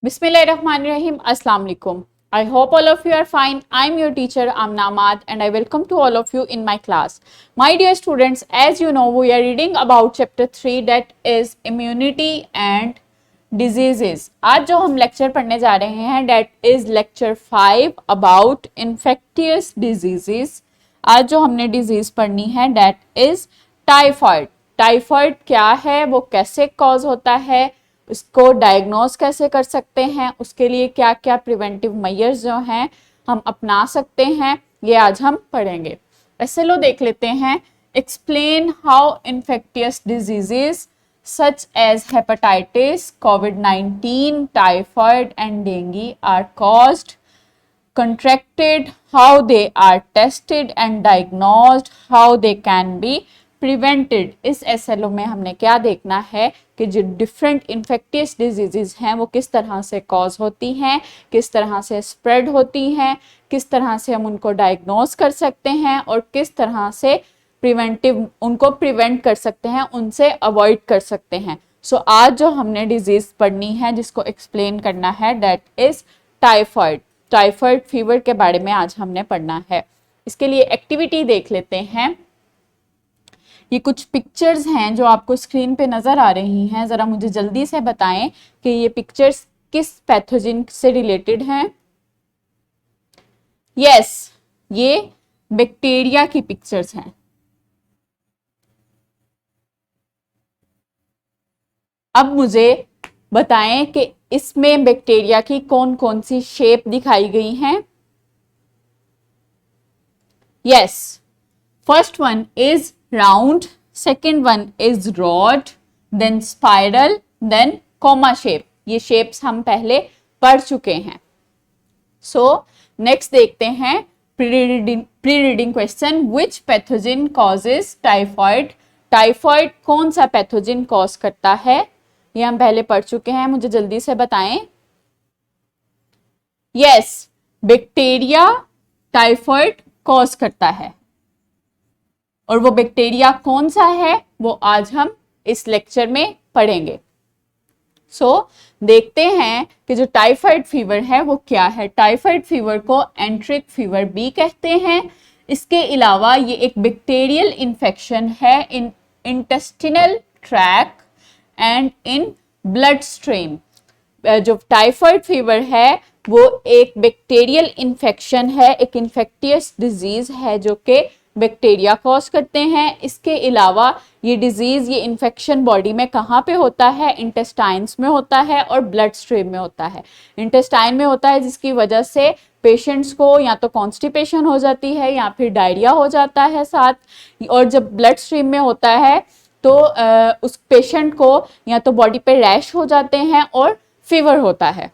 Bismillahirrahmanirrahim. Assalamu alaikum. I hope all of you are fine. I am your teacher Amna Ahmad and I welcome to all of you in my class. My dear students, as you know, we are reading about chapter 3 that is immunity and diseases. आज जो हम lecture पढ़ने जा रहे हैं that is lecture 5 about infectious diseases. आज जो हमने डिजीज पढ़नी है that is टाइफॉइड. टाइफॉइड क्या है, वो कैसे कॉज होता है, इसको डायग्नोज कैसे कर सकते हैं, उसके लिए क्या क्या प्रिवेंटिव मेजर्स जो हैं हम अपना सकते हैं, ये आज हम पढ़ेंगे. ऐसे लो देख लेते हैं. Explain how infectious diseases such as hepatitis, COVID-19, typhoid and dengue are caused, contracted, how they are tested and diagnosed, how they can be prevented. इस SLO में हमने क्या देखना है कि जो डिफरेंट इन्फेक्टियस डिजीजेस हैं वो किस तरह से कॉज होती हैं, किस तरह से स्प्रेड होती हैं, किस तरह से हम उनको डायग्नोज कर सकते हैं और किस तरह से प्रिवेंटिव उनको प्रिवेंट कर सकते हैं, उनसे अवॉइड कर सकते हैं. सो आज जो हमने डिजीज पढ़नी है जिसको एक्सप्लेन करना है that is typhoid. Typhoid fever के बारे में आज हमने पढ़ना है. इसके लिए एक्टिविटी देख लेते हैं. ये कुछ पिक्चर्स हैं जो आपको स्क्रीन पे नजर आ रही हैं. जरा मुझे जल्दी से बताएं कि ये पिक्चर्स किस पैथोजन से रिलेटेड हैं. यस, ये बैक्टीरिया की पिक्चर्स हैं. अब मुझे बताएं कि इसमें बैक्टीरिया की कौन कौन सी शेप दिखाई गई हैं. Yes, first one is round, second one is rod, then spiral, then comma shape. ये shapes हम पहले पढ़ चुके हैं. So next देखते हैं pre-reading question. Which pathogen causes typhoid? Typhoid कौन सा पैथोजन कॉज करता है, ये हम पहले पढ़ चुके हैं. मुझे जल्दी से बताएं. यस, बैक्टीरिया टाइफॉइड कॉज करता है और वो बैक्टीरिया कौन सा है वो आज हम इस लेक्चर में पढ़ेंगे. सो देखते हैं कि जो टाइफाइड फीवर है वो क्या है. टाइफाइड फीवर को एंट्रिक फीवर भी कहते हैं. इसके अलावा ये एक बैक्टीरियल इन्फेक्शन है in intestinal tract and in blood stream. जो टाइफाइड फीवर है वो एक बैक्टीरियल इन्फेक्शन है, एक इन्फेक्टियस डिजीज है जो कि बैक्टीरिया कॉज करते हैं. इसके अलावा ये डिजीज, ये इन्फेक्शन बॉडी में कहाँ पे होता है, इंटेस्टाइन्स में होता है और ब्लड स्ट्रीम में होता है. इंटेस्टाइन में होता है जिसकी वजह से पेशेंट्स को या तो कॉन्स्टिपेशन हो जाती है या फिर डायरिया हो जाता है साथ. और जब ब्लड स्ट्रीम में होता है तो उस पेशेंट को या तो बॉडी पे रैश हो जाते हैं और फीवर होता है.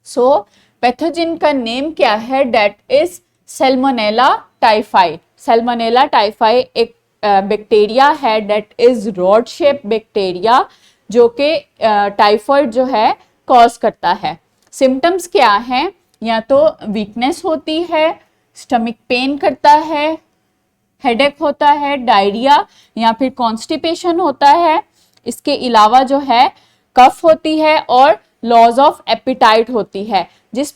सो पैथोजन का नेम क्या है, that is Salmonella typhi. Salmonella typhi एक बैक्टीरिया है that is rod shape bacteria जो कि टाइफॉइड जो है कॉज करता है. सिम्टम्स क्या हैं, या तो वीकनेस होती है, स्टमक पेन करता है, हेडेक होता है, डायरिया या फिर कॉन्स्टिपेशन होता है. इसके अलावा जो है कफ होती है और लॉस ऑफ एपिटाइट होती है. जिस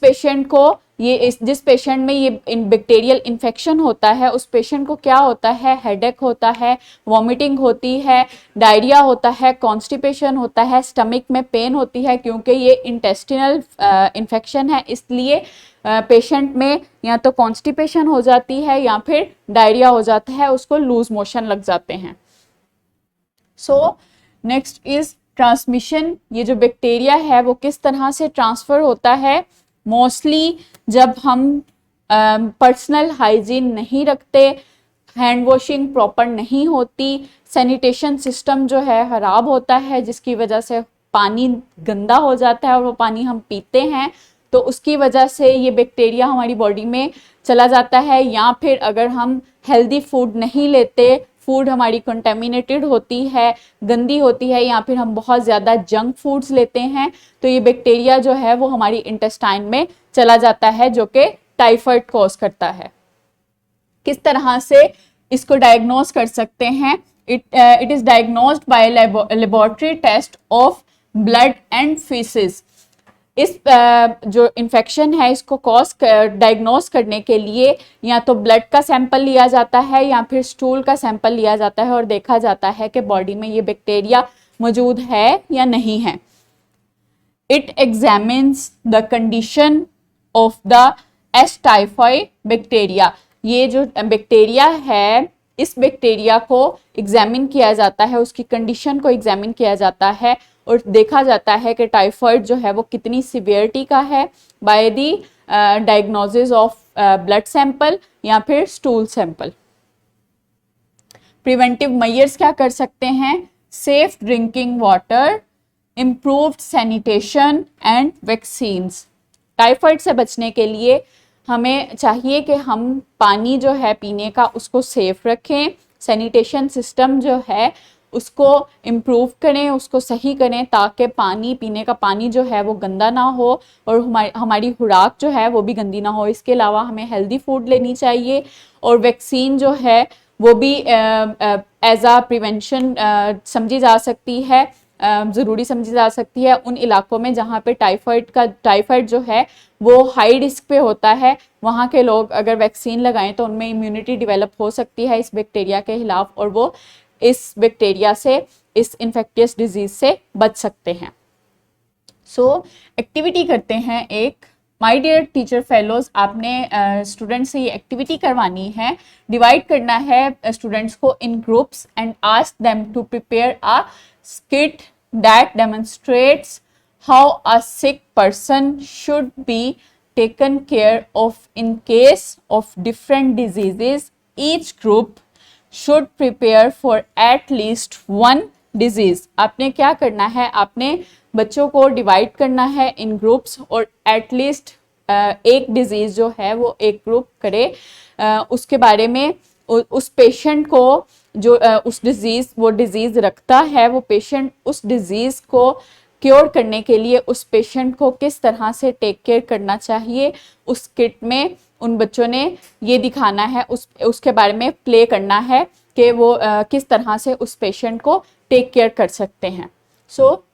पेशेंट में ये बैक्टीरियल इन्फेक्शन होता है उस पेशेंट को क्या होता है, हेडेक होता है, वॉमिटिंग होती है, डायरिया होता है, कॉन्स्टिपेशन होता है, स्टमक में पेन होती है. क्योंकि ये इंटेस्टिनल इन्फेक्शन है इसलिए पेशेंट में या तो कॉन्स्टिपेशन हो जाती है या फिर डायरिया हो जाता है, उसको लूज मोशन लग जाते हैं. So next is transmission. ये जो बैक्टीरिया है वो किस तरह से ट्रांसफर होता है. मोस्टली जब हम पर्सनल हाइजीन नहीं रखते, हैंड वॉशिंग प्रॉपर नहीं होती, सैनिटेशन सिस्टम जो है खराब होता है जिसकी वजह से पानी गंदा हो जाता है और वो पानी हम पीते हैं तो उसकी वजह से ये बैक्टीरिया हमारी बॉडी में चला जाता है. या फिर अगर हम हेल्दी फूड नहीं लेते, फूड हमारी कंटेमिनेटेड होती है, गंदी होती है, या फिर हम बहुत ज़्यादा जंक फूड्स लेते हैं तो ये बैक्टीरिया जो है वो हमारी इंटेस्टाइन में चला जाता है जो कि टाइफॉइड कॉज करता है. किस तरह से इसको डायग्नोज कर सकते हैं. It is diagnosed by laboratory test of blood and faeces. इस जो इन्फेक्शन है इसको डायग्नोस करने के लिए या तो ब्लड का सैंपल लिया जाता है या फिर स्टूल का सैंपल लिया जाता है और देखा जाता है कि बॉडी में ये बैक्टीरिया मौजूद है या नहीं है। It examines the condition of the S typhi bacteria. ये जो बैक्टीरिया है इस बैक्टीरिया को एग्जामिन किया जाता है, उसकी कंडीशन को एग्जामिन किया जाता है और देखा जाता है कि टाइफाइड जो है वो कितनी सिवियरिटी का है by the diagnosis of blood sample या फिर स्टूल सैंपल। प्रिवेंटिव मेजर्स क्या कर सकते हैं? Safe drinking water, improved sanitation and vaccines. Typhoid से बचने के लिए हमें चाहिए कि हम पानी जो है पीने का उसको सेफ रखें, सैनिटेशन सिस्टम जो है उसको इम्प्रूव करें, उसको सही करें ताकि पानी पीने का पानी जो है वो गंदा ना हो और हमारी खुराक जो है वो भी गंदी ना हो। इसके अलावा हमें हेल्दी फूड लेनी चाहिए और वैक्सीन जो है वो भी एज आ प्रिवेंशन समझी जा सकती है, ज़रूरी समझी जा सकती है उन इलाकों में जहाँ पे टाइफाइड जो है वो हाई रिस्क पे होता है। वहाँ के लोग अगर वैक्सीन लगाएं तो उनमें इम्यूनिटी डेवलप हो सकती है इस बैक्टीरिया के खिलाफ और वो इस बैक्टीरिया से, इस इन्फेक्टियस डिजीज से बच सकते हैं। एक्टिविटी करते हैं एक। माय डियर टीचर फेलोज, आपने स्टूडेंट्स से ये एक्टिविटी करवानी है। डिवाइड करना है स्टूडेंट्स को in groups and ask them to prepare a skit that demonstrates how a sick person should be taken care of in case of different diseases. Each group should prepare for at least one disease. आपने क्या करना है? आपने बच्चों को divide करना है इन groups और एटलीस्ट एक डिजीज जो है वो एक ग्रुप करे, उसके बारे में उस पेशेंट को जो उस डिजीज रखता है वो पेशेंट उस डिजीज को क्योर करने के लिए उस पेशेंट को किस तरह से टेक केयर करना चाहिए, उस किट में उन बच्चों ने ये दिखाना है, उसके बारे में प्ले करना है कि वो किस तरह से उस पेशेंट को टेक केयर कर सकते हैं।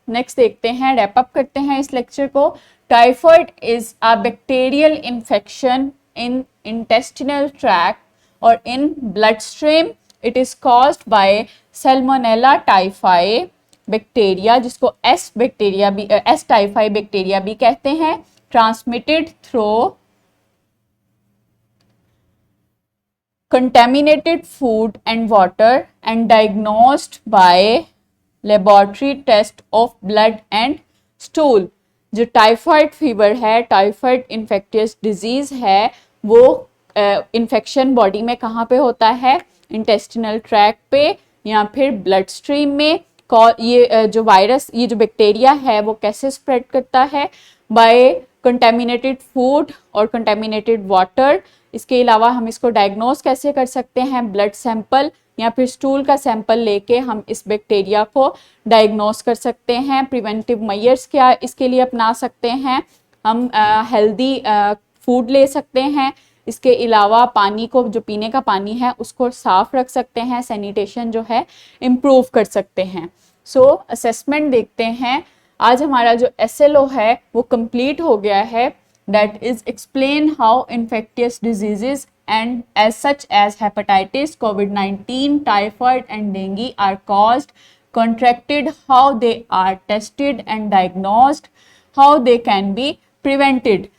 नेक्स्ट देखते हैं, रैप अप करते हैं इस लेक्चर को। Typhoid is a bacterial infection in intestinal tract or in bloodstream. It is caused by Salmonella typhi bacteria, जिसको S typhi बैक्टीरिया भी कहते हैं। Transmitted through contaminated food and water and diagnosed by laboratory test of blood and stool. जो typhoid fever है, typhoid infectious disease है, वो infection body में कहाँ पे होता है? इंटेस्टिनल ट्रैक्ट पे या फिर ब्लड स्ट्रीम में। ये जो वायरस, ये जो बैक्टीरिया है वो कैसे स्प्रेड करता है? बाय कंटेमिनेटेड फूड और कंटेमिनेटेड वाटर। इसके अलावा हम इसको डायग्नोस कैसे कर सकते हैं? ब्लड सैंपल या फिर स्टूल का सैंपल लेके हम इस बैक्टीरिया को डायग्नोस कर सकते हैं। प्रिवेंटिव मेजर्स क्या इसके लिए अपना सकते हैं? हम हेल्दी फूड ले सकते हैं। इसके अलावा पानी को, जो पीने का पानी है उसको साफ रख सकते हैं, सैनिटेशन जो है इम्प्रूव कर सकते हैं। असेसमेंट देखते हैं। आज हमारा जो SLO है वो कंप्लीट हो गया है। That is explain how infectious diseases and as such as hepatitis, COVID-19, typhoid and dengue are caused, contracted, how they are tested and diagnosed, how they can be prevented.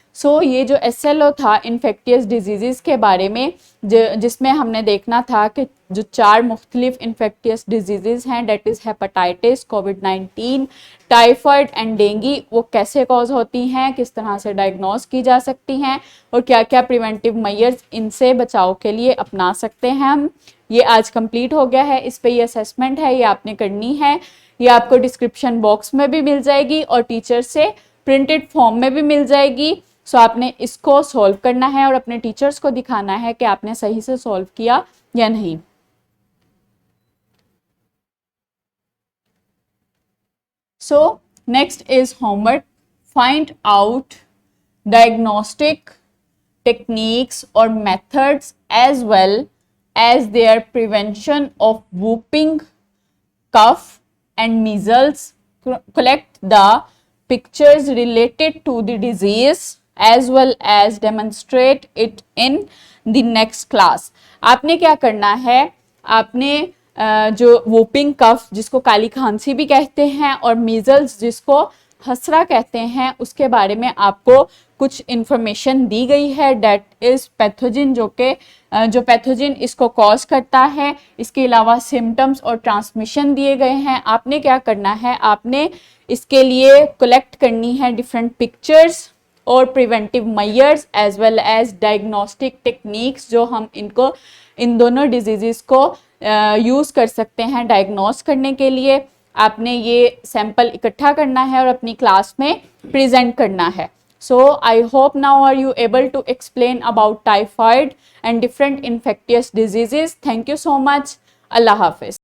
ये जो SLO था infectious disease के बारे में, जिसमें हमने देखना था कि जो 4 मुख्तलिफ इन्फेक्टियस डिजीज़ हैं, that is hepatitis, covid, typhoid and dinghy, वो कैसे कॉज होती हैं, किस तरह से डायग्नोस की जा सकती हैं और क्या क्या प्रिवेंटिव मेजर्स इनसे बचाव के लिए अपना सकते हैं हम। ये आज कंप्लीट हो गया है। इस पे ये असेसमेंट है, ये आपने करनी है। ये आपको डिस्क्रिप्शन बॉक्स में भी मिल जाएगी और टीचर से प्रिंटेड फॉर्म में भी मिल जाएगी। आपने इसको सॉल्व करना है और अपने टीचर्स को दिखाना है कि आपने सही से सॉल्व किया या नहीं। Next is homework. Find out diagnostic techniques और methods as well as their prevention of whooping cough and measles. Collect the pictures related to the disease as well as demonstrate it in the next class. आपने क्या करना है, आपने जो whopping कफ जिसको काली खांसी भी कहते हैं और मीजल्स जिसको खसरा कहते हैं, उसके बारे में आपको कुछ इंफॉर्मेशन दी गई है. डेट इज पैथोजिन, जो पैथोजिन इसको कॉज करता है. इसके अलावा सिम्टम्स और ट्रांसमिशन दिए गए हैं. आपने क्या करना है, आपने इसके लिए कलेक्ट करनी है डिफरेंट पिक्चर्स और preventive measures as well as diagnostic techniques, जो हम इन दोनों डिजीजेस को यूज़ कर सकते हैं डायग्नोस करने के लिए. आपने ये सैंपल इकट्ठा करना है और अपनी क्लास में प्रेजेंट करना है. So I hope now are you able to explain about typhoid and different infectious diseases. Thank you so much. Allah Hafiz.